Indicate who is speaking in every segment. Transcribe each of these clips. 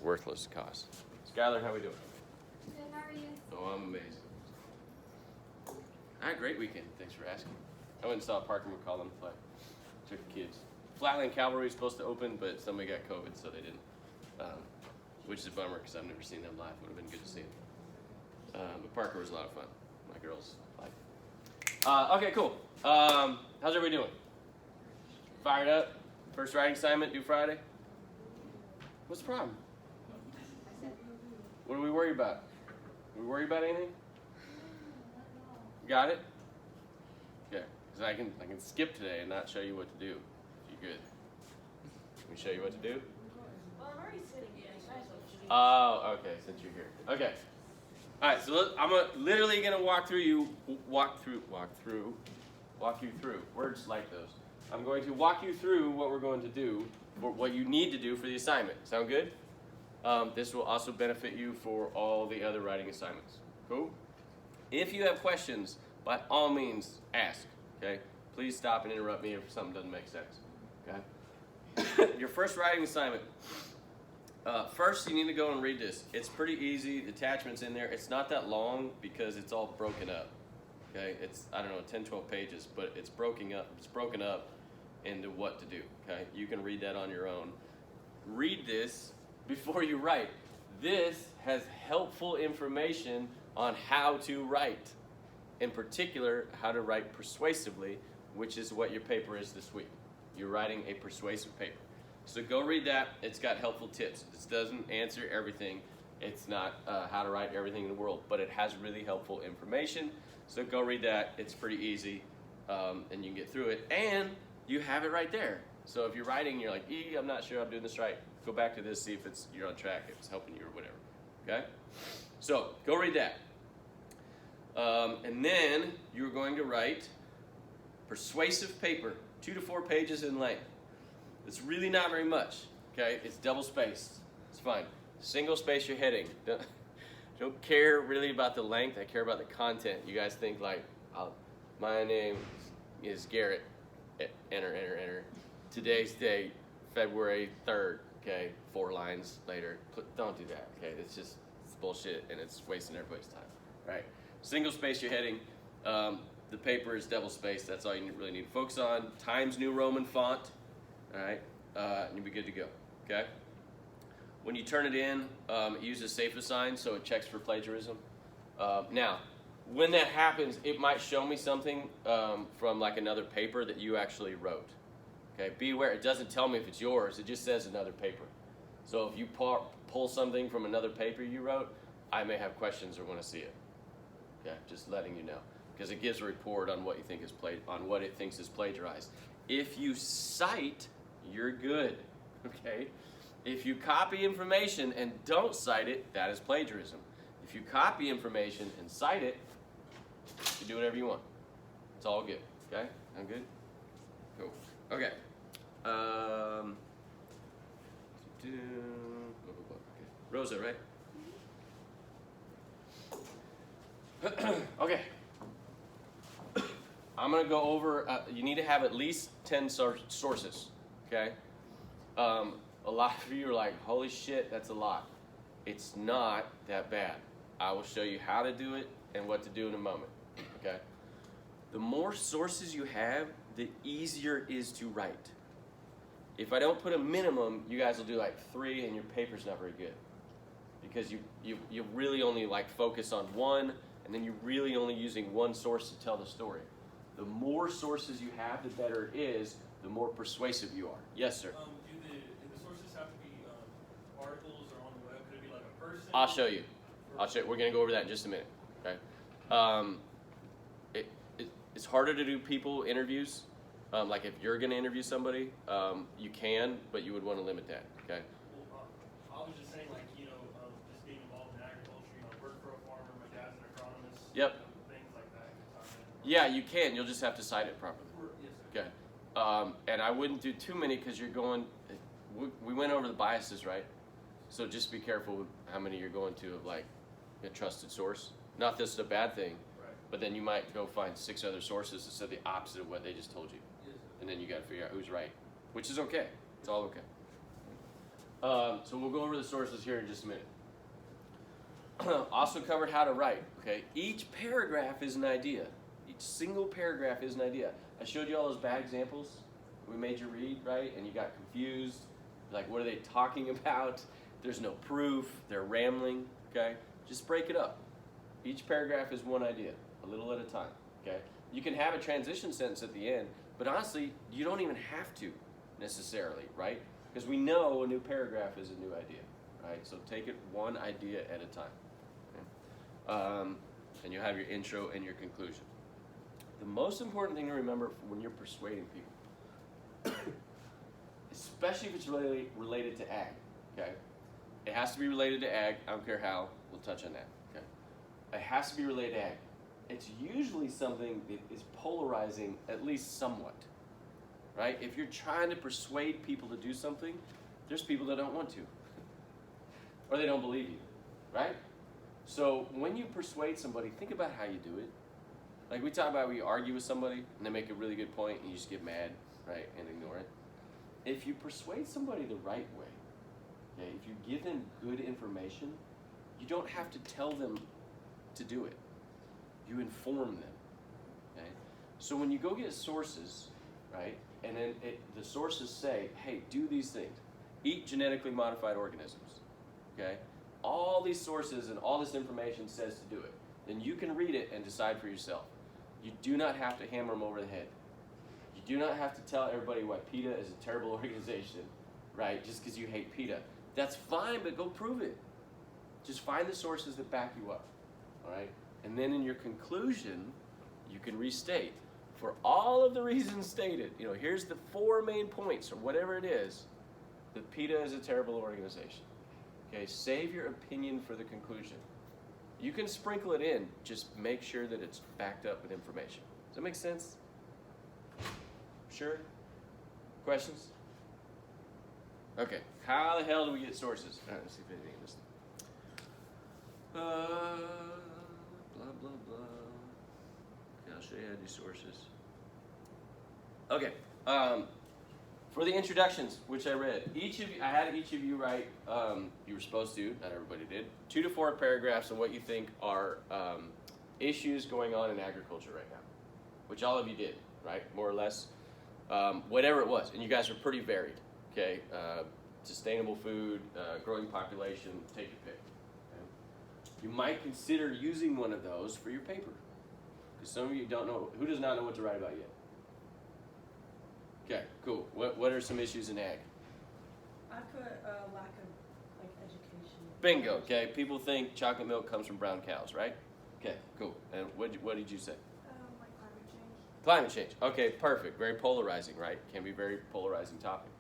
Speaker 1: worthless cost. Skylar, how we doing?
Speaker 2: Good, how are you?
Speaker 1: Oh, I'm amazing. I had a great weekend. Thanks for asking. I went and saw Parker McCollum play. Took the kids. Flatland Cavalry was supposed to open, but somebody got COVID, so they didn't. Which is a bummer because I've never seen them live. Would have been good to see them. But Parker was a lot of fun. My girls like. Okay, cool. How's everybody doing? Fired up? First writing assignment due Friday? What's the problem? What do we worry about? Do we worry about anything? Got it? Okay. Because I can skip today and not show you what to do. If you're good. Can we show you what to do?
Speaker 2: Well, I'm already sitting here.
Speaker 1: Oh, okay. Since you're here. Okay. All right. So I'm literally gonna walk you through words like those. I'm going to walk you through what we're going to do, what you need to do for the assignment. Sound good? This will also benefit you for all the other writing assignments. Cool? If you have questions, by all means, ask. Okay? Please stop and interrupt me if something doesn't make sense. Okay? Your first writing assignment. First, you need to go and read this. It's pretty easy. The attachment's in there. It's not that long because it's all broken up. Okay? It's, I don't know, 10, 12 pages, but it's broken up. It's broken up into what to do. Okay? You can read that on your own. Read this before you write. This has helpful information on how to write. In particular, how to write persuasively, which is what your paper is this week. You're writing a persuasive paper. So go read that. It's got helpful tips. This doesn't answer everything. It's not how to write everything in the world, but it has really helpful information. So go read that. It's pretty easy, and you can get through it. And you have it right there. So if you're writing, you're like, I'm not sure I'm doing this right. Go back to this, see if you're on track, if it's helping you or whatever. Okay? So go read that. And then you're going to write persuasive paper, 2 to 4 pages in length. It's really not very much. Okay? It's double spaced. It's fine. Single space your heading. Don't care really about the length. I care about the content. You guys think like, my name is Garrett. Enter, enter, enter. Today's date, February 3rd. Okay, 4 lines later. Don't do that. Okay, it's bullshit and it's wasting everybody's time. Right? Single space your heading. The paper is double spaced. That's all you really need to focus on. Times New Roman font. All right, and you'll be good to go. Okay. When you turn it in, it uses safe assign, so it checks for plagiarism. Now, when that happens, it might show me something from like another paper that you actually wrote. Okay, be aware, it doesn't tell me if it's yours, it just says another paper. So if you pull something from another paper you wrote, I may have questions or want to see it. Okay, just letting you know. Because it gives a report on what you think is on what it thinks is plagiarized. If you cite, you're good. Okay? If you copy information and don't cite it, that is plagiarism. If you copy information and cite it, you do whatever you want. It's all good. Okay? I'm good? Cool. Okay. Rosa, right? Okay. I'm going to go over, you need to have at least 10 sources, okay? A lot of you are like, holy shit, that's a lot. It's not that bad. I will show you how to do it and what to do in a moment, okay? The more sources you have, the easier it is to write. If I don't put a minimum, you guys will do like 3 and your paper's not very good. Because you really only like focus on one, and then you're really only using one source to tell the story. The more sources you have, the better it is, the more persuasive you are. Yes, sir?
Speaker 3: Do the sources have to be articles or on the web? Could it be like a person?
Speaker 1: I'll show you. We're going to go over that in just a minute. Okay. It's harder to do people interviews. Like if you're going to interview somebody, you can, but you would want to limit that. Okay.
Speaker 3: Well, I was just saying, like, just being involved in agriculture, work for a farmer, my dad's an agronomist.
Speaker 1: Yep.
Speaker 3: Things like that.
Speaker 1: Yeah, you can. You'll just have to cite it properly.
Speaker 3: Yes, sir.
Speaker 1: Okay. And I wouldn't do too many because you're going. We went over the biases, right? So just be careful with how many you're going to of like a trusted source. Not that it's a bad thing,
Speaker 3: Right.
Speaker 1: but then you might go find 6 other sources that said the opposite of what they just told you.
Speaker 3: Yes, sir.
Speaker 1: And then you got to figure out who's right, which is okay. It's all okay. So we'll go over the sources here in just a minute. Also covered how to write, okay? Each paragraph is an idea. Each single paragraph is an idea. I showed you all those bad examples we made you read, right? And you got confused. Like, what are they talking about? There's no proof. They're rambling, okay? Just break it up. Each paragraph is one idea, a little at a time, okay? You can have a transition sentence at the end, but honestly, you don't even have to necessarily, right? Because we know a new paragraph is a new idea, right? So take it one idea at a time. Okay? And you'll have your intro and your conclusion. The most important thing to remember when you're persuading people, especially if it's related to ag, okay? It has to be related to ag. I don't care how. We'll touch on that, okay? It has to be related to ag. It's usually something that is polarizing at least somewhat, right? If you're trying to persuade people to do something, there's people that don't want to, or they don't believe you, right? So when you persuade somebody, think about how you do it. Like we talk about, we argue with somebody and they make a really good point and you just get mad, right, and ignore it. If you persuade somebody the right way, okay, if you give them good information, you don't have to tell them to do it. You inform them, okay? So when you go get sources, right, and then the sources say, hey, do these things. Eat genetically modified organisms, okay? All these sources and all this information says to do it. Then you can read it and decide for yourself. You do not have to hammer them over the head. You do not have to tell everybody why PETA is a terrible organization, right, just because you hate PETA. That's fine, but go prove it. Just find the sources that back you up, all right? And then in your conclusion, you can restate, for all of the reasons stated, here's the 4 main points, or whatever it is, that PETA is a terrible organization. Okay, save your opinion for the conclusion. You can sprinkle it in, just make sure that it's backed up with information. Does that make sense? Sure? Questions? Okay, how the hell do we get sources? All right, let's see if anything in this. Blah, blah, blah. Okay, I'll show you how to do sources. Okay, for the introductions, which I read, I had each of you write, you were supposed to, not everybody did, 2 to 4 paragraphs on what you think are issues going on in agriculture right now, which all of you did, right, more or less, whatever it was, and you guys are pretty varied, okay, sustainable food, growing population, take your pick. You might consider using one of those for your paper. Because some of you don't know, who does not know what to write about yet? Okay, cool. What are some issues in ag?
Speaker 4: I put lack of education.
Speaker 1: Bingo, okay. People think chocolate milk comes from brown cows, right? Okay, cool. And what did you say?
Speaker 2: Like climate change.
Speaker 1: Climate change. Okay, perfect. Very polarizing, right? Can be a very polarizing topic.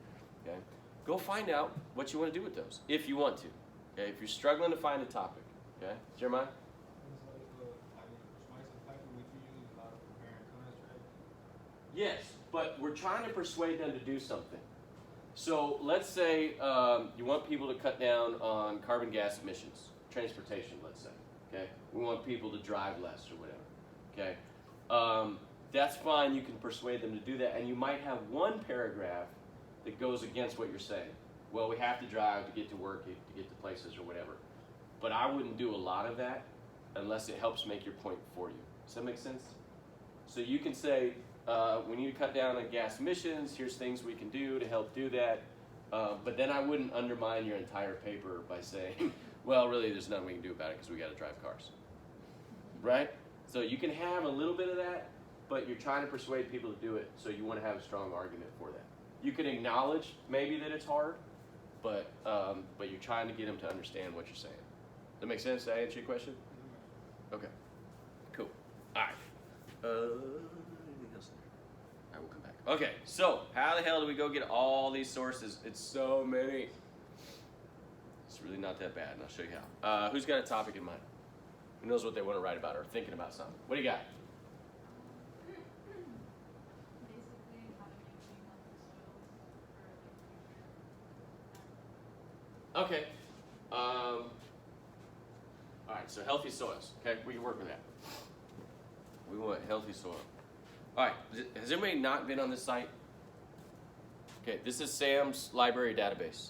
Speaker 1: Okay. Go find out what you want to do with those, if you want to. Okay, if you're struggling to find a topic. Okay, Jeremiah? Yes, but we're trying to persuade them to do something. So let's say you want people to cut down on carbon gas emissions, transportation, let's say. Okay, we want people to drive less or whatever. Okay, that's fine. You can persuade them to do that, and you might have one paragraph that goes against what you're saying. Well, we have to drive to get to work, to get to places or whatever. But I wouldn't do a lot of that unless it helps make your point for you. Does that make sense? So you can say, we need to cut down on gas emissions, here's things we can do to help do that. But then I wouldn't undermine your entire paper by saying, well, really, there's nothing we can do about it because we got to drive cars. Right? So you can have a little bit of that, but you're trying to persuade people to do it, so you want to have a strong argument for that. You can acknowledge maybe that it's hard, but you're trying to get them to understand what you're saying. Does that make sense? Did I answer your question? Okay. Cool. All right. Anything else there? I will come back. Okay, so how the hell do we go get all these sources? It's so many. It's really not that bad, and I'll show you how. Who's got a topic in mind? Who knows what they want to write about or thinking about something? What do you got?
Speaker 2: Basically, how to maintain healthy soils for
Speaker 1: Okay. All right, so healthy soils. Okay, we can work with that. We want healthy soil. All right, has anybody not been on this site? Okay, this is Sam's library database.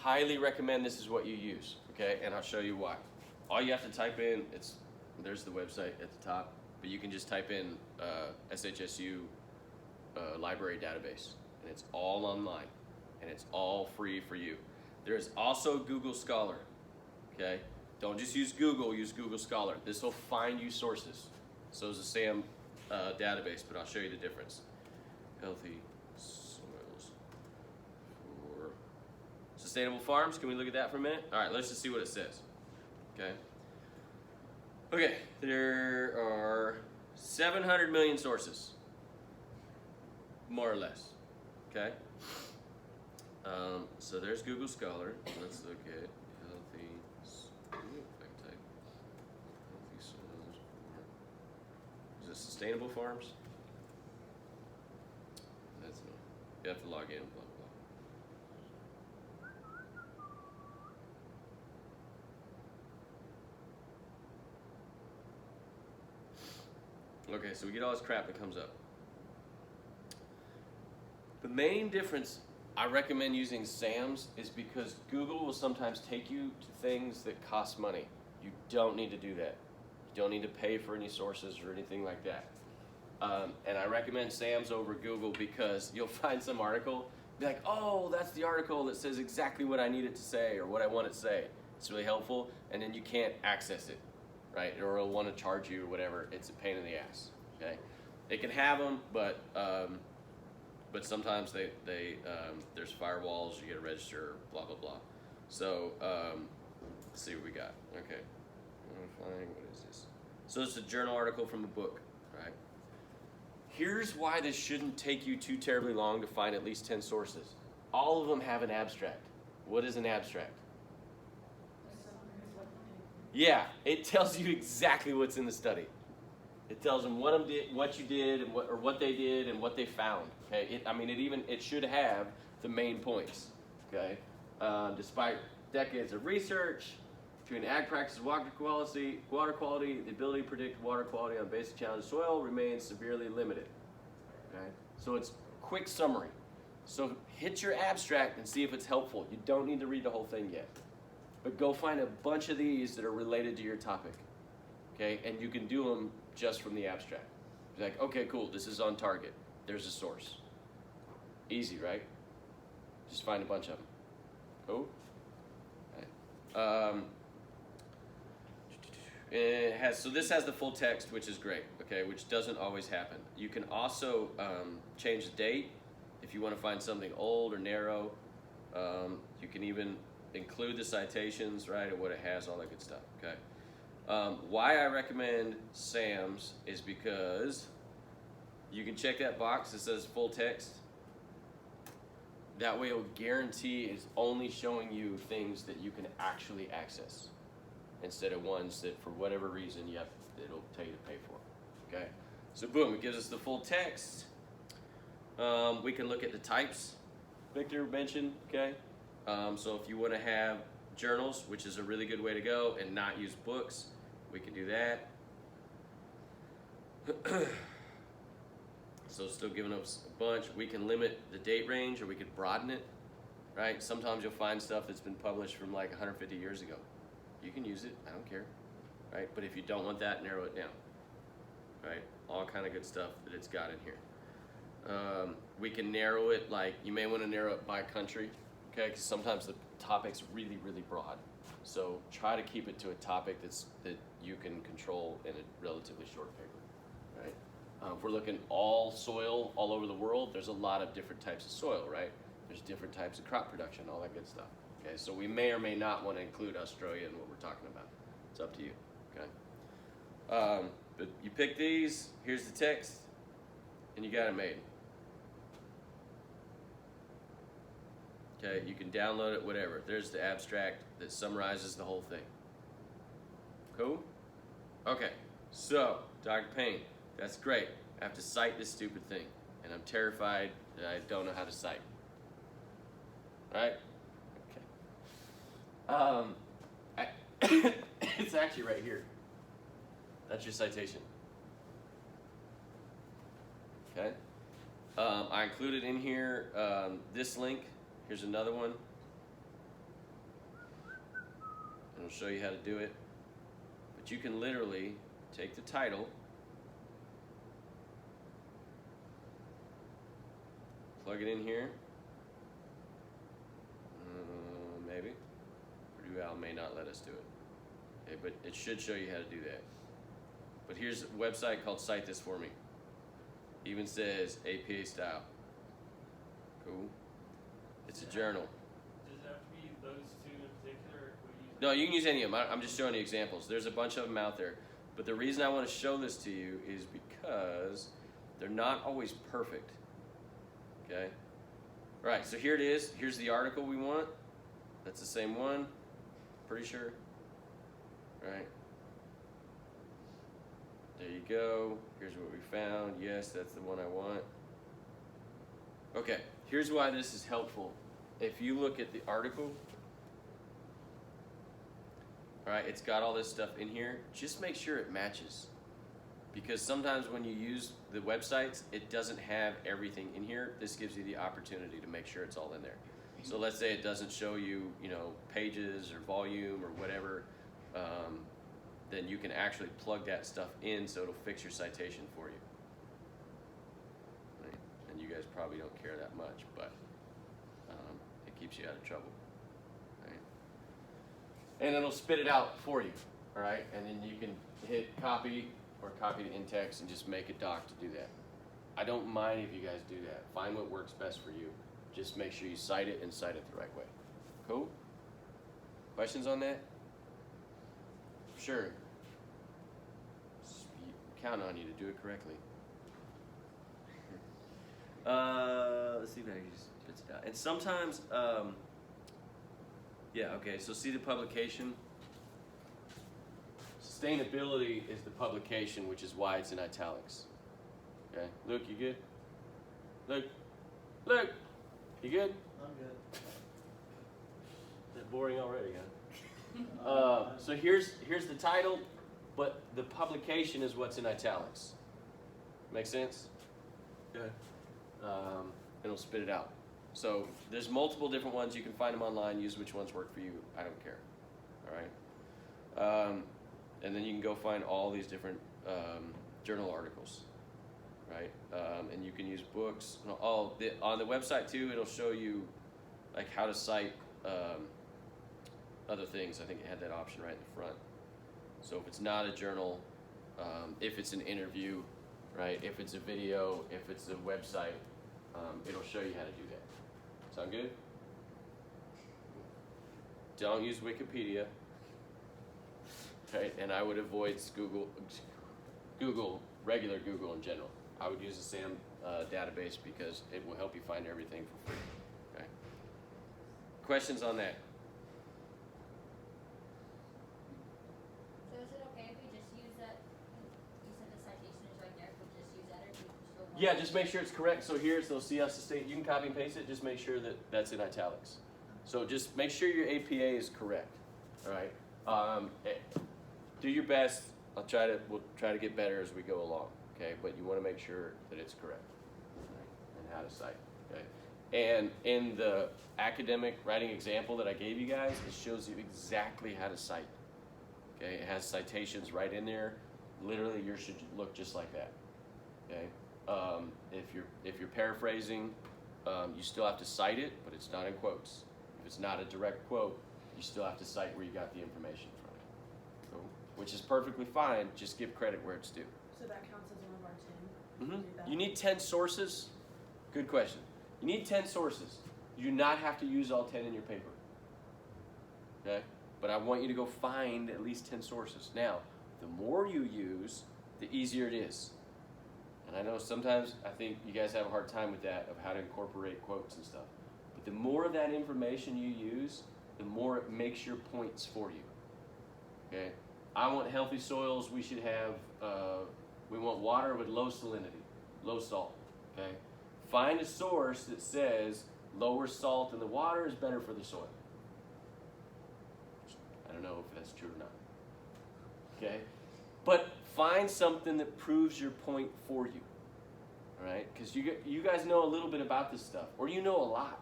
Speaker 1: highly recommend this is what you use, okay? And I'll show you why. All you have to type in, there's the website at the top, but you can just type in SHSU library database, and it's all online, and it's all free for you. There's also Google Scholar, okay? Don't just use Google, use Google Scholar. This will find you sources. So is the SAM database, but I'll show you the difference. Healthy soils for sustainable farms. Can we look at that for a minute? All right, let's just see what it says. Okay. Okay, there are 700 million sources, more or less. Okay. So there's Google Scholar. Let's look at healthy. If I can type healthy soils for. Is it sustainable farms? That's not. You have to log in. Blah blah. Okay, so we get all this crap that comes up. The main difference I recommend using SAMs is because Google will sometimes take you to things that cost money. You don't need to do that. You don't need to pay for any sources or anything like that. And I recommend SAMs over Google because you'll find some article, be like, oh, that's the article that says exactly what I need it to say or what I want it to say. It's really helpful, and then you can't access it, right? Or it'll want to charge you or whatever. It's a pain in the ass, okay? They can have them, but sometimes there's firewalls, you get to register, blah, blah, blah. So, let's see what we got. Okay, what is this? So it's a journal article from a book, right? Here's why this shouldn't take you too terribly long to find at least 10 sources. All of them have an abstract. What is an abstract? Yeah, it tells you exactly what's in the study. It tells them what you did, and what they did, and what they found. Okay, it should have the main points. Okay, despite decades of research between ag practices, water quality, the ability to predict water quality on basic challenge soil remains severely limited. Okay, so it's quick summary. So hit your abstract and see if it's helpful. You don't need to read the whole thing yet, but go find a bunch of these that are related to your topic. Okay, and you can do them just from the abstract. Be like, okay, cool, this is on target. There's a source. Easy, right? Just find a bunch of them. Cool? Okay. This has the full text, which is great, okay, which doesn't always happen. You can also change the date if you want to find something old or narrow. You can even include the citations, right, and what it has, all that good stuff, okay? Why I recommend SAMs is because you can check that box that says full text. That way it'll guarantee it's only showing you things that you can actually access instead of ones that for whatever reason it'll tell you to pay for. Okay, so boom, it gives us the full text. We can look at the types Victor mentioned, okay? So if you want to have journals, which is a really good way to go, and not use books, we can do that. So still giving us a bunch. We can limit the date range, or we could broaden it, right? Sometimes you'll find stuff that's been published from like 150 years ago. You can use it, I don't care, right? But if you don't want that, narrow it down, right? All kind of good stuff that it's got in here. We can narrow it, like you may want to narrow it by country, okay? Because sometimes the topic's really, really broad. So try to keep it to a topic that you can control in a relatively short paper, right? If we're looking all soil all over the world, there's a lot of different types of soil, right? There's different types of crop production, all that good stuff. Okay, so we may or may not want to include Australia in what we're talking about. It's up to you, okay? But you pick these, here's the text, and you got it made. Okay, you can download it, whatever. There's the abstract that summarizes the whole thing. Cool? Okay, so, Dr. Payne, that's great. I have to cite this stupid thing, and I'm terrified that I don't know how to cite. Right? Okay. It's actually right here. That's your citation. Okay? I included in here this link. Here's another one. it'll show you how to do it. But you can literally take the title, plug it in here. Maybe. Purdue Owl may not let us do it. Okay, but it should show you how to do that. But here's a website called Cite This For Me. Even says APA style. Cool. It's a journal.
Speaker 3: Does it have to be those two in particular? Or could we use
Speaker 1: No, you can use any of them. I'm just showing you examples. There's a bunch of them out there. But the reason I want to show this to you is because they're not always perfect. Okay? Right, so here it is. Here's the article we want. That's the same one. Pretty sure. Right. There you go. Here's what we found. Yes, that's the one I want. Okay, here's why this is helpful. If you look at the article, all right, it's got all this stuff in here. Just make sure it matches. Because sometimes when you use the websites, it doesn't have everything in here. This gives you the opportunity to make sure it's all in there. So let's say it doesn't show you, pages or volume or whatever, then you can actually plug that stuff in so it'll fix your citation for you. Right? And you guys probably don't care that much, but it keeps you out of trouble. Right? And it'll spit it out for you, all right? And then you can hit copy or copy to in-text and just make a doc to do that. I don't mind if you guys do that. Find what works best for you. Just make sure you cite it and cite it the right way. Cool? Questions on that? Sure. Count on you to do it correctly. Let's see if I can just spits it out. And sometimes, so see the publication. Sustainability is the publication, which is why it's in italics. Okay, Luke, you good? Luke, you good?
Speaker 5: I'm good.
Speaker 1: Is that boring already, huh? So here's the title, but the publication is what's in italics. Make sense? Good. It'll spit it out. So there's multiple different ones. You can find them online. Use which ones work for you. I don't care. All right. And then you can go find all these different journal articles, right? And you can use books. On the website too, it'll show you like how to cite other things. I think it had that option right in the front. So if it's not a journal, if it's an interview, right? If it's a video, if it's a website, it'll show you how to do that. Sound good? Don't use Wikipedia. Right, and I would avoid regular Google in general. I would use the SAM database because it will help you find everything for free. Okay. Questions on that?
Speaker 6: So is it okay if we just use that? You said the citation is right there. If we just use that, or do we still want?
Speaker 1: Yeah, just make sure it's correct. So here, so see how sustain. You can copy and paste it. Just make sure that that's in italics. So just make sure your APA is correct. All right. Do your best. We'll try to get better as we go along. Okay, but you want to make sure that it's correct. Right? And how to cite. Okay. And in the academic writing example that I gave you guys, it shows you exactly how to cite. Okay, it has citations right in there. Literally, yours should look just like that. Okay. If you're paraphrasing, you still have to cite it, but it's not in quotes. If it's not a direct quote, you still have to cite where you got the information from. Cool. Which is perfectly fine. Just give credit where it's due.
Speaker 4: So that counts as one of our 10?
Speaker 1: Mm-hmm.
Speaker 4: Do that?
Speaker 1: You need 10 sources. Good question. You need 10 sources. You do not have to use all 10 in your paper. Okay? But I want you to go find at least 10 sources. Now, the more you use, the easier it is. And I know sometimes I think you guys have a hard time with that, of how to incorporate quotes and stuff. But the more of that information you use, the more it makes your points for you. Okay? I want healthy soils. We should have, we want water with low salinity, low salt. Okay? Find a source that says lower salt in the water is better for the soil. I don't know if that's true or not. Okay? But find something that proves your point for you. All right? Because you guys know a little bit about this stuff, or you know a lot.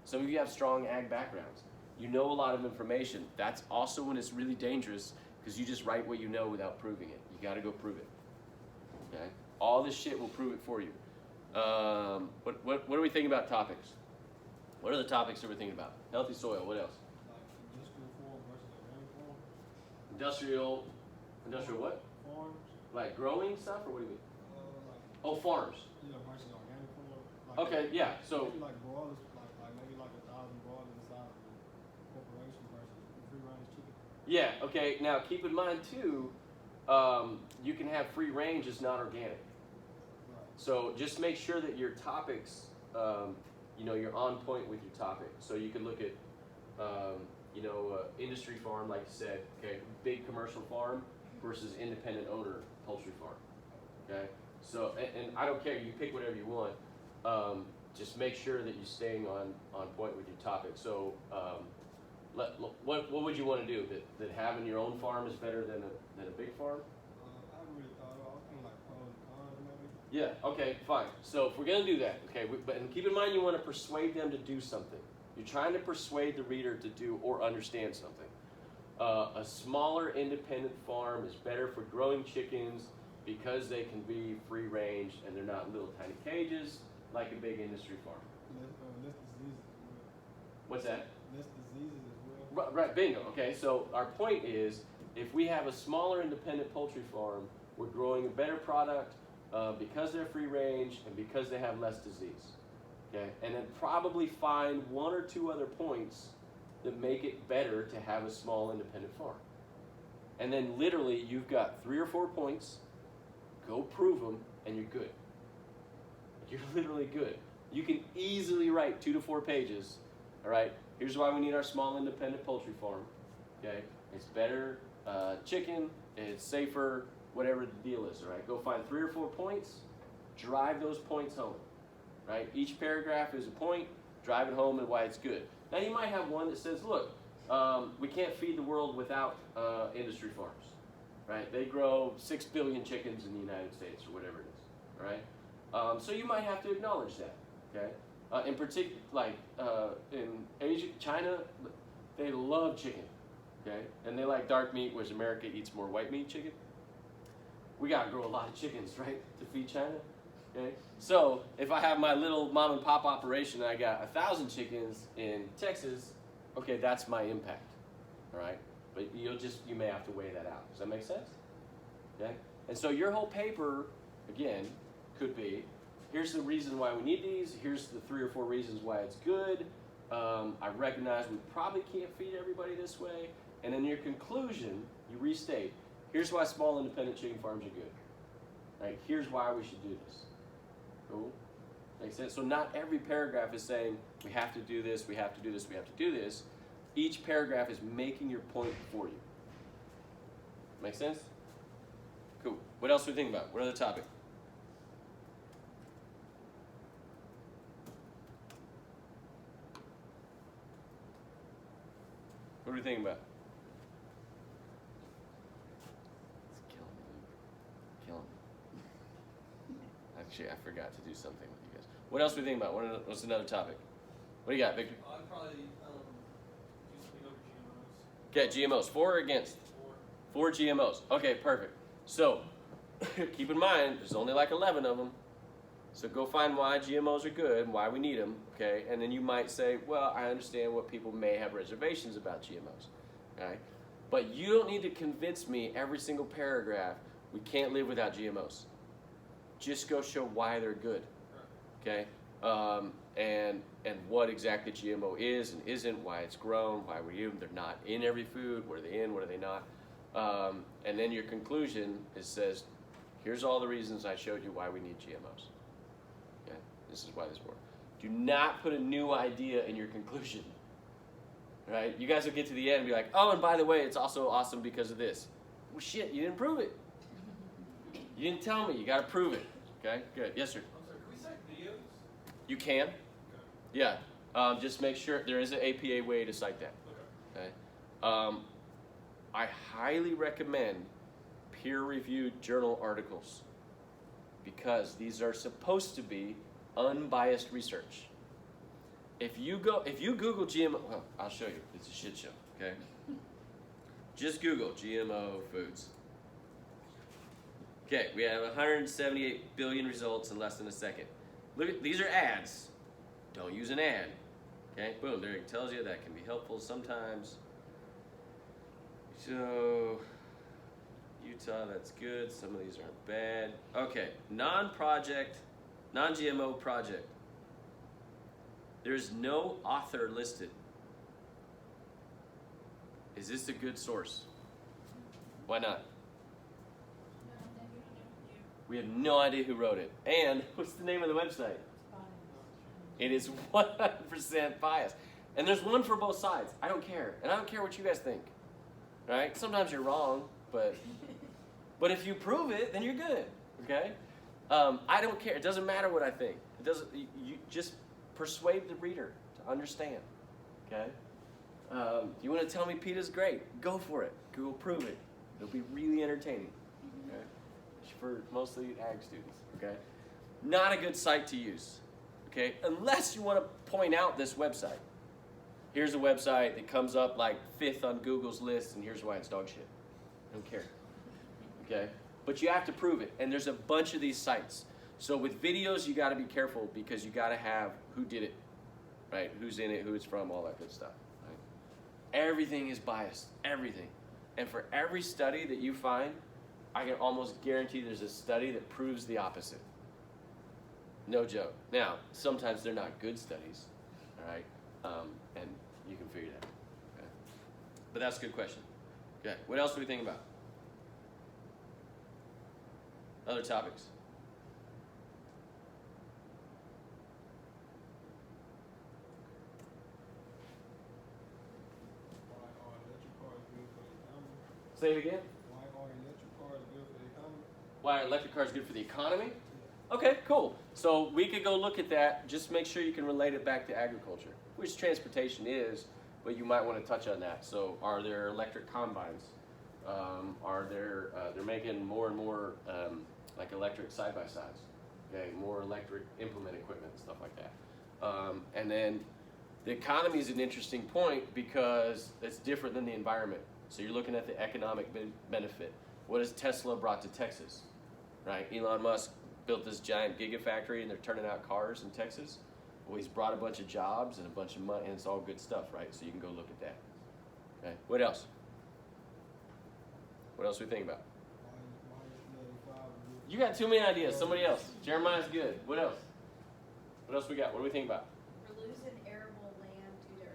Speaker 1: Some of you have strong ag backgrounds. You know a lot of information. That's also when it's really dangerous because you just write what you know without proving it. You got to go prove it. Okay? All this shit will prove it for you. What are we thinking about topics? What are the topics that we're thinking about? Healthy soil. What else? Industrial what?
Speaker 5: Farms.
Speaker 1: Like growing stuff, or what do you mean?
Speaker 5: Like,
Speaker 1: Oh, farms.
Speaker 5: versus organic farm. Like,
Speaker 1: Okay, yeah. So
Speaker 5: maybe like broilers, like maybe like 1,000 broilers inside of a corporation versus free range chicken.
Speaker 1: yeah, okay. Now keep in mind too, you can have free range, it's not organic.
Speaker 5: Right.
Speaker 1: So just make sure that your topics, you're on point with your topic. So you can look at, industry farm, like you said, okay, big commercial farm versus independent owner poultry farm, okay? So, and I don't care, you pick whatever you want. Just make sure that you're staying on point with your topic. So, what would you want to do? That having your own farm is better than a big farm?
Speaker 5: I haven't really thought about it. I was thinking like pros and cons maybe.
Speaker 1: Yeah, okay, fine. So if we're gonna do that, okay, and keep in mind you want to persuade them to do something. You're trying to persuade the reader to do or understand something. A smaller independent farm is better for growing chickens because they can be free range and they're not in little tiny cages like a big industry farm.
Speaker 5: Less diseases as well.
Speaker 1: What's that?
Speaker 5: Less diseases as well.
Speaker 1: Right, bingo. Okay, so our point is, if we have a smaller independent poultry farm, we're growing a better product because they're free range and because they have less disease. Okay, and then probably find one or two other points that make it better to have a small independent farm. And then literally you've got 3 or 4 points, go prove them, and you're good. You're literally good. You can easily write 2 to 4 pages, all right? Here's why we need our small independent poultry farm, okay? It's better chicken, it's safer, whatever the deal is, all right? Go find 3 or 4 points, drive those points home, right? Each paragraph is a point, drive it home and why it's good. Now you might have one that says, look, we can't feed the world without industry farms, right? They grow 6 billion chickens in the United States or whatever it is, all right? So you might have to acknowledge that, okay? In particular, like in Asia, China, they love chicken, okay? And they like dark meat, whereas America eats more white meat chicken. We gotta grow a lot of chickens, right, to feed China, okay? So if I have my little mom and pop operation and I got 1,000 chickens in Texas, okay, that's my impact, all right? But you may have to weigh that out. Does that make sense? Okay? And so your whole paper, again, could be, here's the reason why we need these, here's the 3 or 4 reasons why it's good, I recognize we probably can't feed everybody this way, and in your conclusion, you restate, here's why small independent chicken farms are good. Right? Here's why we should do this. Cool? Makes sense? So not every paragraph is saying, we have to do this, we have to do this, we have to do this. Each paragraph is making your point for you. Make sense? Cool. What else are we thinking about? What other topic? What are we thinking about? It's killing me. Killing me. Actually, I forgot to do something with you guys. What else are we thinking about? What's another topic? What do you got, Victor?
Speaker 3: I'd probably do something over GMOs.
Speaker 1: Okay, GMOs. For or against?
Speaker 3: Or
Speaker 1: 4 GMOs. Okay, perfect. So, keep in mind, there's only like 11 of them. So go find why GMOs are good and why we need them, okay? And then you might say, well, I understand what people may have reservations about GMOs, okay? But you don't need to convince me every single paragraph we can't live without GMOs. Just go show why they're good, okay? And what exactly GMO is and isn't, why it's grown, why we use them. They're not in every food. What are they in? What are they not? And then your conclusion says, here's all the reasons I showed you why we need GMOs. Okay? This is why this works. Do not put a new idea in your conclusion. Right? You guys will get to the end and be like, oh, and by the way, it's also awesome because of this. Well, shit, you didn't prove it. You didn't tell me. You got to prove it. Okay? Good. Yes, sir.
Speaker 3: I'm sorry, can we cite videos?
Speaker 1: You can.
Speaker 3: Okay.
Speaker 1: Yeah. Just make sure there is an APA way to cite that.
Speaker 3: Okay.
Speaker 1: Okay? I highly recommend peer-reviewed journal articles because these are supposed to be unbiased research. if you Google GMO, well, I'll show you. It's a shit show. Okay. Just Google GMO foods. Okay, we have 178 billion results in less than a second. Look at these are ads. Don't use an ad. Okay, boom, there it tells you that can be helpful sometimes. So Utah, that's good. Some of these aren't bad. Okay, non-GMO project. There's no author listed. Is this a good source? Why not? We have no idea who wrote it. And what's the name of the website? It is 100% biased. And there's one for both sides. I don't care. And I don't care what you guys think. Right? Sometimes you're wrong, but if you prove it, then you're good. Okay? I don't care. It doesn't matter what I think. It doesn't. You just persuade the reader to understand. Okay? You want to tell me PETA's great? Go for it. Go prove it. It'll be really entertaining. Okay? For mostly ag students. Okay? Not a good site to use. Okay? Unless you want to point out this website. Here's a website that comes up like 5th on Google's list, and here's why it's dog shit. I don't care. Okay? But you have to prove it, and there's a bunch of these sites. So with videos, you got to be careful because you got to have who did it, right? Who's in it, who it's from, all that good stuff. Right? Everything is biased, everything. And for every study that you find, I can almost guarantee there's a study that proves the opposite. No joke. Now, sometimes they're not good studies, all right? And you can figure it out. Okay? But that's a good question. Okay, what else do we think about? Other topics?
Speaker 5: Why are electric cars good for the economy?
Speaker 1: Say it again.
Speaker 5: Why are electric cars good for the economy?
Speaker 1: Why are electric cars good for the economy? Okay, cool. So we could go look at that. Just make sure you can relate it back to agriculture, which transportation is, but you might want to touch on that. So are there electric combines? They're making more and more like electric side-by-sides, okay, more electric implement equipment and stuff like that. And then the economy is an interesting point because it's different than the environment. So you're looking at the economic benefit. What has Tesla brought to Texas, right? Elon Musk built this giant gigafactory and they're turning out cars in Texas. Well, he's brought a bunch of jobs and a bunch of money, and it's all good stuff, right? So you can go look at that. Okay, what else? What else do we think about?
Speaker 5: Why is 95 good?
Speaker 1: You got too many ideas. Somebody else. Jeremiah's good. What else? What else we got? What do we think about?
Speaker 4: We're losing arable land due to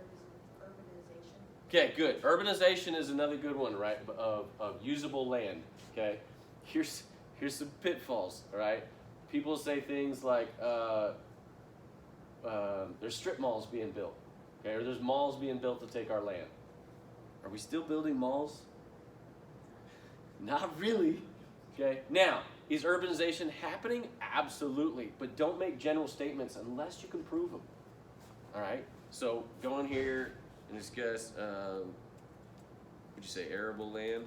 Speaker 4: urbanization.
Speaker 1: Okay, good. Urbanization is another good one, right? Of usable land. Okay, here's some pitfalls. All right, people say things like there's strip malls being built, okay, or there's malls being built to take our land. Are we still building malls? Not really. Okay. Now, is urbanization happening? Absolutely, but don't make general statements unless you can prove them. All right. So go in here and discuss. Would you say arable land?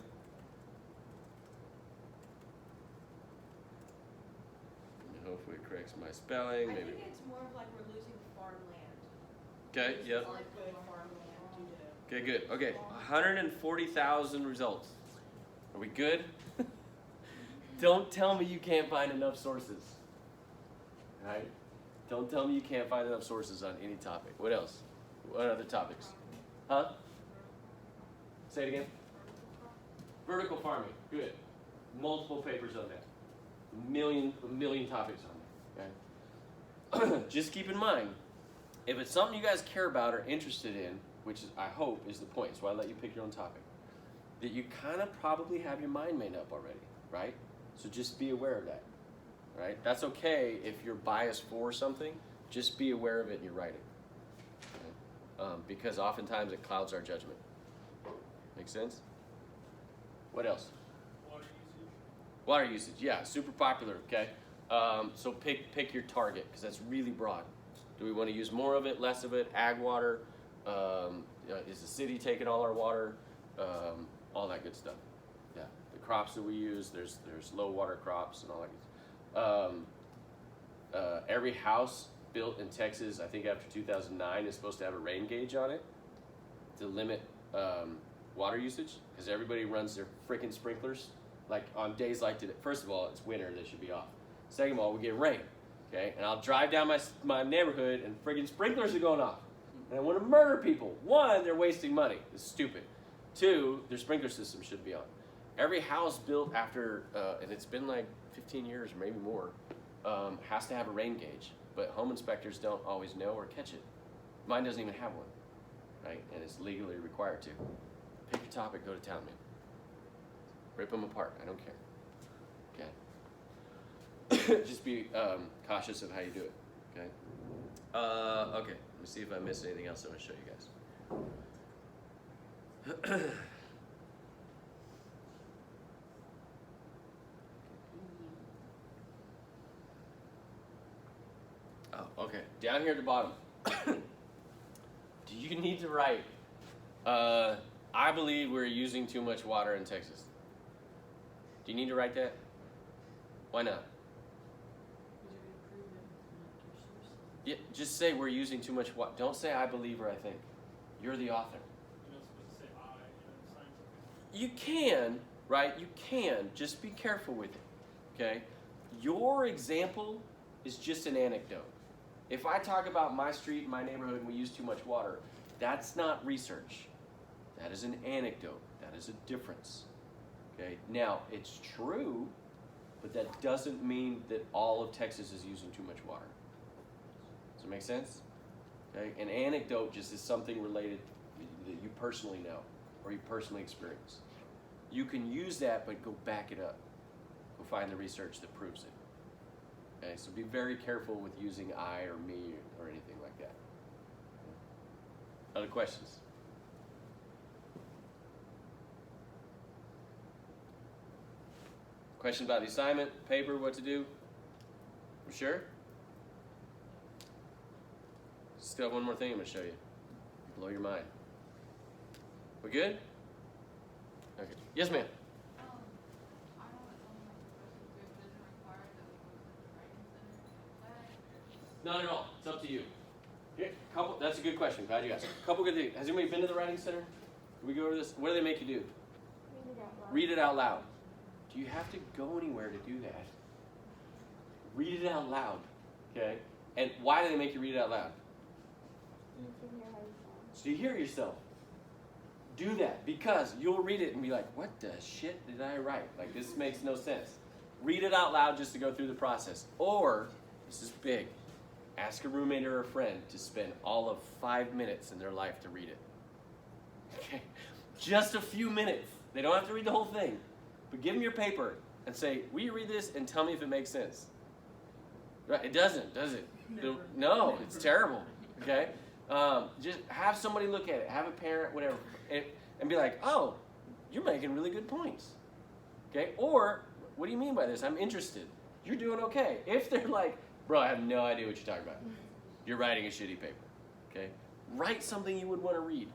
Speaker 1: And hopefully it corrects my spelling.
Speaker 4: I
Speaker 1: Maybe.
Speaker 4: think it's more of like we're losing farmland.
Speaker 1: Okay. Yep.
Speaker 4: Like good farmland due to.
Speaker 1: Okay. Good. Okay. 140,000 results. Are we good? Don't tell me you can't find enough sources. Right? Don't tell me you can't find enough sources on any topic. What else? What other topics? Huh? Say it again. Vertical farming. Good. Multiple papers on that. A million topics on that. Okay? Just keep in mind, if it's something you guys care about or interested in, which is, I hope is the point, so I let you pick your own topic, that you kind of probably have your mind made up already, right? So just be aware of that, right? That's okay if you're biased for something. Just be aware of it in your writing, okay? Because oftentimes it clouds our judgment. Make sense? What else?
Speaker 3: Water usage.
Speaker 1: Water usage, yeah, super popular, okay? So pick your target, because that's really broad. Do we want to use more of it, less of it, ag water? Is the city taking all our water? All that good stuff. Yeah, the crops that we use, there's low water crops and all that good stuff. Every house built in Texas, I think after 2009, is supposed to have a rain gauge on it to limit water usage, because everybody runs their freaking sprinklers like on days like today. First of all, it's winter, they should be off. Second of all, we get rain, okay? And I'll drive down my neighborhood and friggin' sprinklers are going off. And I want to murder people. One, they're wasting money. It's stupid. Two, their sprinkler system should be on. Every house built after, and it's been like 15 years or maybe more, has to have a rain gauge. But home inspectors don't always know or catch it. Mine doesn't even have one, right? And it's legally required to. Pick your topic, go to town, man. Rip them apart, I don't care. Okay. Just be cautious of how you do it, okay? Okay, let me see if I missed anything else I want to show you guys. Oh, okay. Down here at the bottom. Do you need to write, I believe we're using too much water in Texas? Do you need to write that? Why not? Yeah, just say we're using too much water. Don't say I believe or I think. You're the author.
Speaker 3: You're not supposed to say I, scientific.
Speaker 1: You can, right? You can. Just be careful with it, okay? Your example is just an anecdote. If I talk about my street, my neighborhood, and we use too much water, that's not research. That is an anecdote. That is a difference, okay? Now, it's true, but that doesn't mean that all of Texas is using too much water. Does that make sense? Okay? An anecdote just is something related that you personally know or you personally experience. You can use that, but go back it up. Go find the research that proves it. Okay, so be very careful with using I or me or anything like that. Other questions? Question about the assignment, paper, what to do? You sure? Still have one more thing I'm going to show you. Blow your mind. We good? Okay. Yes, ma'am.
Speaker 2: I know that some of the professors do, but doesn't require that we go to the writing center.
Speaker 1: Not at all. It's up to you. Yeah, that's a good question. Glad you asked. Couple good things. Has anybody been to the writing center? Can we go over this? What do they make you do? Read it out loud. Do you have to go anywhere to do that? Read it out loud. Okay? And why do they make you read it out loud? So you hear yourself. Do that because you'll read it and be like, what the shit did I write? Like, this makes no sense. Read it out loud just to go through the process. Or, this is big, ask a roommate or a friend to spend all of 5 minutes in their life to read it. Okay? Just a few minutes. They don't have to read the whole thing. But give them your paper and say, will you read this and tell me if it makes sense? Right? It doesn't, does it? No, it's terrible. Okay? Just have somebody look at it. Have a parent, whatever. And be like, oh, you're making really good points. Okay? Or, what do you mean by this? I'm interested. You're doing okay. If they're like, bro, I have no idea what you're talking about. You're writing a shitty paper. Okay? Write something you would want to read.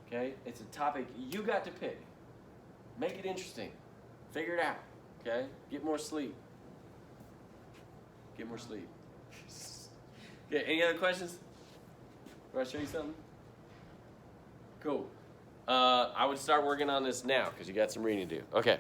Speaker 1: Okay? It's a topic you got to pick. Make it interesting. Figure it out. Okay? Get more sleep. Get more sleep. Okay, any other questions? Want to show you something? Cool. I would start working on this now because you got some reading to do. Okay.